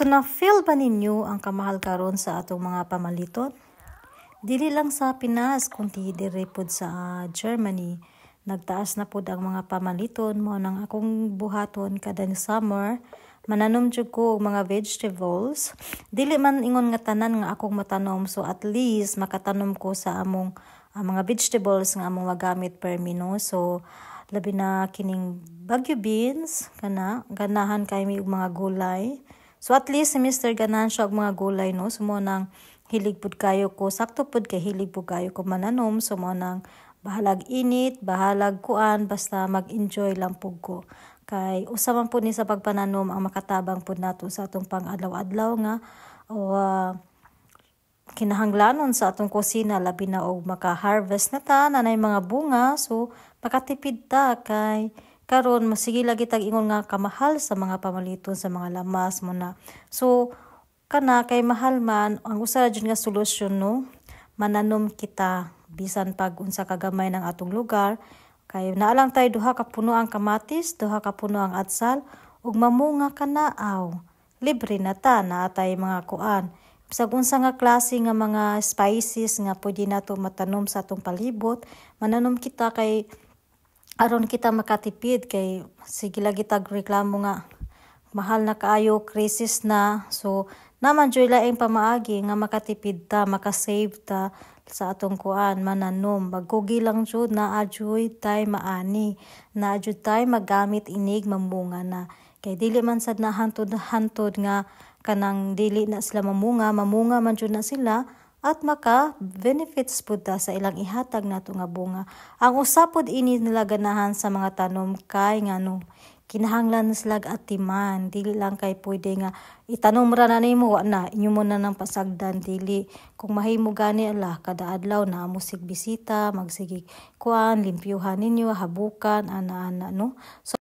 So na-feel ba ninyo ang kamahal karon sa atong mga pamaliton? Dili lang sa Pinas kundi diri pud sa Germany. Nagtaas na pud ang mga pamaliton mo nang akong buhaton kada ni summer. Mananom jud ko og mga vegetables. Dili man ingon nga tanan nga akong matanom, so at least makatanom ko sa among mga vegetables nga among magamit per mino. So labi na kining bagyo beans kana ganahan kay mi og mga gulay. So at least si Mr. ganahan siya og mga gulay, no. So mo nang hilig pud kayo ko, sakto pud kay hilig pud kayo ko mananom. So mo nang bahalag init, bahalag kuan, basta mag-enjoy lang pud ko. Kay usa man pud ni sa pagpananom ang makatabang pud nato sa atong pang-adlaw-adlaw nga o kinahanglanon sa atong kusina, labi na og maka-harvest na ta nanay mga bunga. So makatipid ta kay karon masige lagi tag ingon nga kamahal sa mga pamaliton sa mga lamas mo na. So kana kay mahal man, ang usa ra jud nga solusyon, no, mananom kita bisan pag unsa kagamay ng atong lugar. Kay naa lang tay duha ka puno ang kamatis, duha ka puno ang atsal, ug mamunga kanaaw. Libre na ta, na tay mga kuan. Bisag unsa nga klase nga mga spices nga pwede nato matanom sa atong palibot, mananom kita kay aron kita makatipid. Kay sige lagi tag reklamo nga mahal na kaayo, crisis na. So naman joy laing pamaagi nga makatipid ta, makasave ta sa atong kuan mananom. Magkugi lang jud na adjoy tay maani, na adjoy tay magamit inig mamunga na. Kay dili man sad na hantod nga kanang dili na sila mamunga man jud na sila at maka benefits pud ta sa ilang ihatag nato nga bunga. Ang usa pud ini nila ganahan sa mga tanom kay ngano kinahanglan na sila atiman. Dili lang kay pwede nga itanom ra na nimo wa na inyo mo na nang pasagdan. Dili kung mahimo gani ala kada adlaw na musig bisita, magsige kuan limpyuhan ninyo, habukan ana no. So